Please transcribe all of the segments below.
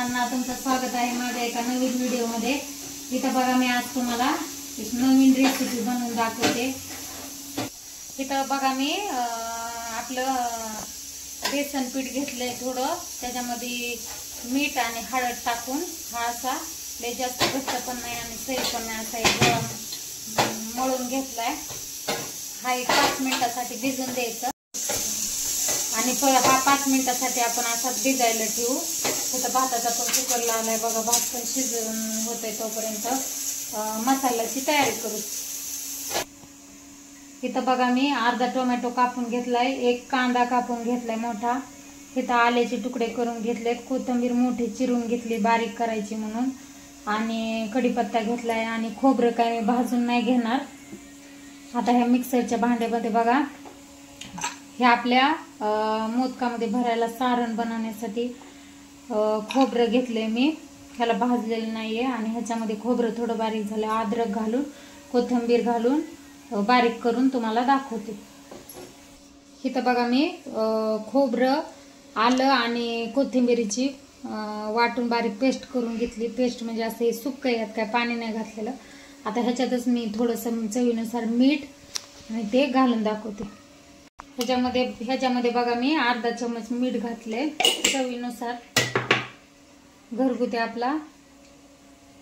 सर्वांना तुमचं स्वागत आहे माझ्या एका नवीन व्हिडिओमध्ये। इथं बघा मी आज तुम्हाला एक नवीन रेसिपी बनवून दाखवते। इथं बघा मी आपलं बेसन पीठ घेतलंय थोडं, त्याच्यामध्ये मीठ आणि हळद टाकून हा असा लय जास्त घट्ट पण नाही आणि सैल पण नाही असा एक मळून घेतलाय। हा एक 5 मिनिटासाठी भिजून द्यायचं आणि परत हा 5 मिनिटासाठी आपण असाच भिजायला ठेवू। तर भाताचा पण कुकर लावलाय बघा, भात पण शिजून होतंय तोपर्यंत मसाल्याची तयारी करू। इथं बघा मी अर्धा टोमॅटो कापून घेतलाय, एक कांदा कापून घेतलाय मोठा, इथं आल्याचे तुकडे करून घेतलेत, कोथिंबीर मोठी चिरून घेतली बारीक करायची म्हणून, आणि कढीपत्ता घेतलाय आणि खोबरं काय मी भाजून नाही घेणार। आता ह्या मिक्सरच्या भांड्यामध्ये बघा हे आपल्या मोदकामध्ये भरायला सारण बनवण्यासाठी खोबरं घेतले मी, ह्याला भाजलेलं नाहीये आणि ह्याच्यामध्ये खोबरं थोडं बारीक झालं, अद्रक घालून कोथिंबीर घालून बारीक करून तुम्हाला दाखवते। इथं बघा मी खोबरं आलं आणि कोथिंबीरीची वाटून बारीक पेस्ट करून घेतली। पेस्ट म्हणजे असं हे सुक्क यात काय पाणी नाही घातलेलं। आता ह्याच्यातच मी थोडंसं चवीनुसार मीठ आणि ते घालून दाखवते। ह्याच्यामध्ये बघा मी अर्धा चमच मीठ घातले, चवीनुसार घरगुती आपला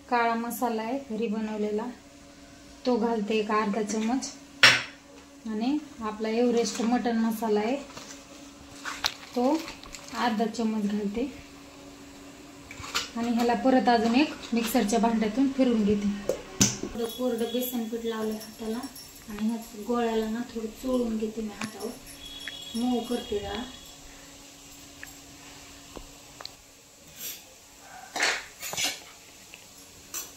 काळा मसाला आहे घरी बनवलेला तो घालते एक अर्धा चमच, आणि आपला एव्हरेस्ट मटन मसाला आहे तो अर्धा चमच घालते, आणि ह्याला परत अजून एक मिक्सरच्या भांड्यातून फिरून घेते। कोरडं बेसन पीठ लावलं हाताला आणि ह्या गोळ्याला ना थोडं चोळून घेते मी हातावर, मऊ करते जरा।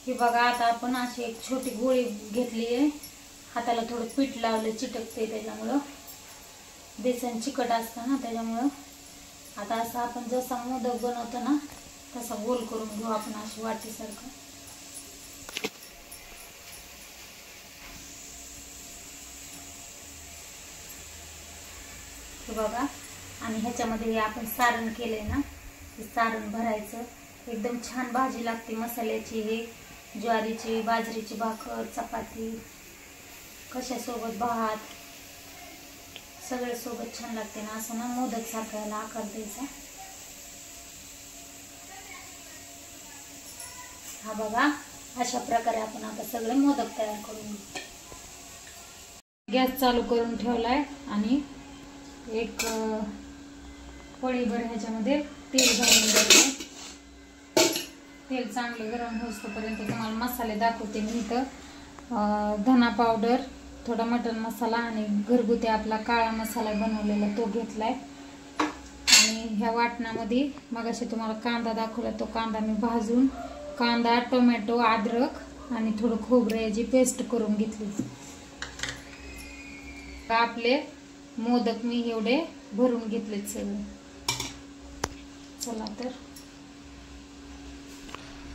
हे बघा आता आपण अशी एक छोटी गोळी घेतली आहे, हाताला थोडं पीठ लावलं चिटकते त्याच्यामुळं, बेसन चिकट असतं ना त्याच्यामुळं। आता असं आपण जसा मोदक बनवतो ना तसा गोल करून घेऊ आपण अशी वाटीसारखं। हे बघा, आणि ह्याच्यामध्ये आपण सारण केलंय ना हे सारण भरायचं। एकदम छान भाजी लागते मसाल्याची, हे ज्वारीची बाजरीची भाकर चपाती कशासोबत भात सगळे सोबत छान लागते ना, असं ना मोदक सारखा आकार द्यायचा। हा बघा अशा प्रकारे आपण आता सगळे मोदक तयार करून घेऊ। गॅस चालू करून ठेवलाय आणि एक पळीभर ह्याच्यामध्ये तेल घालून द्यायचं। तेल चांगलं गरम होईपर्यंत तुम्हाला मसाले दाखवते मी। इथं धना पावडर, थोडा मटन मसाला आणि घरगुती आपला काळा मसाला बनवलेला तो घेतलाय, आणि ह्या वाटणामध्ये मगाशी तुम्हाला कांदा दाखवला तो कांदा मी भाजून कांदा टोमॅटो अद्रक आणि थोडं खोबरं याची पेस्ट करून घेतली। आपले मोदक मी एवढे भरून घेतलेत सगळे। चला तर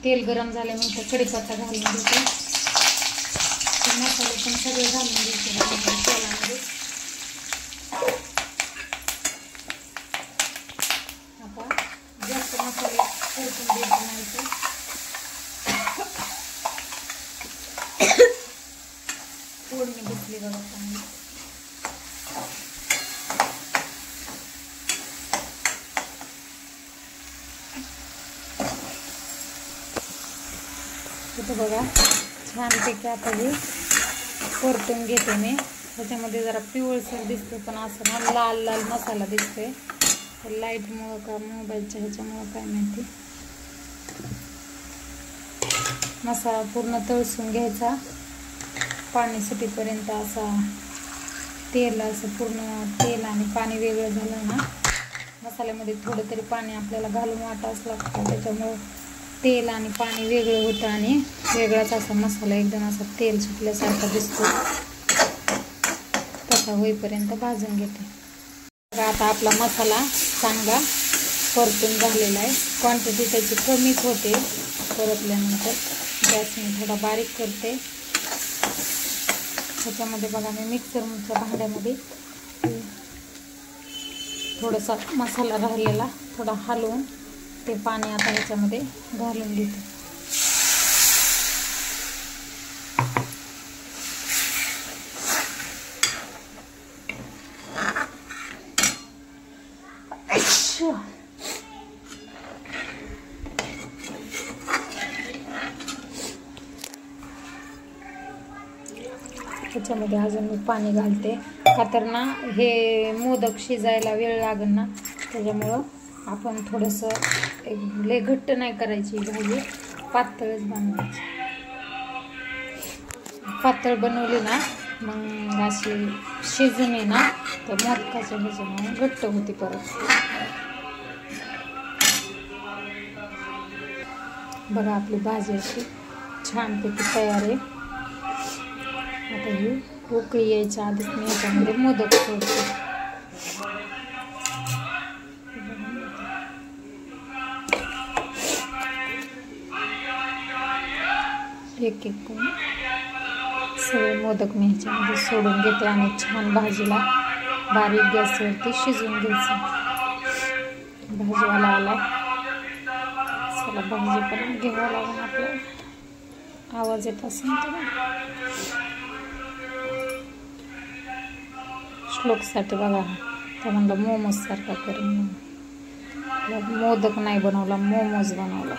तेल गरम झाल्यानंतर कढीपत्ता घालून घेते, मसाले पण सगळे घालून घ्यायचे तेलामध्ये। आता जास्त मसाले परतून द्यायचे नाही, फोडणी घेतली बघा चांगली। इथं बघा छानपैकी आता हे परतून घेते मी। ह्याच्यामध्ये जरा पिवळसर दिसते पण असं ना लाल लाल मसाला दिसतोय, लाईटमुळं का मोबाईलच्या ह्याच्यामुळं काय माहिती। मसाला पूर्ण तळसून घ्यायचा पाणी सुटीपर्यंत, असा तेल असं पूर्ण तेल आणि पाणी वेगळं झालं ना, मसाल्यामध्ये थोडं तरी पाणी आपल्याला घालून वाटावंच लागतं, त्याच्यामुळं तेल आणि पाणी वेगळं होतं आणि वेगळाच असा मसाला एकदम असा तेल सुटल्यासारखा दिसतो, तसा होईपर्यंत भाजून घेते। आता आपला मसाला चांगला परतून झालेला आहे, क्वांटिटी त्याची कमीच होते परतल्यानंतर। गॅस मी थोडा बारीक करते। त्याच्यामध्ये बघा मी मिक्सरच्या भांड्यामध्ये थोडासा मसाला राहिलेला थोडा हलवून ते पाणी आता ह्याच्यामध्ये घालून घेते. त्याच्यामध्ये अजून मी पाणी घालते, का तर ना हे मोदक शिजायला वेळ लागेल ना, त्याच्यामुळं आपण थोडंसं लय घट्ट नाही करायची भाजी, पातळच बनवायची. पातळ बनवली ना मग अशी शिजून आहे ना तर मोदकाच्या ह्याच्यामुळे घट्ट होती परत. बघा आपली भाजी अशी छानपैकी तयार आहे. आता ही उकळी यायच्या आधीच मी ह्याच्यामध्ये मोदक सोडते. एक एक करून सगळे मोदक मी ह्याच्यामध्ये सोडून घेते आणि छान भाजीला बारीक गॅसवरती शिजवून घ्यायचं. भाजीवाला आलाय, चला भाजी पण घ्यावं लागेल आपल्याला. आवाज येत असेल तर श्लोकसाठी बघा, तर म्हणलं मोमोज सारखा करून, मोदक नाही बनवला, मोमोज बनवला.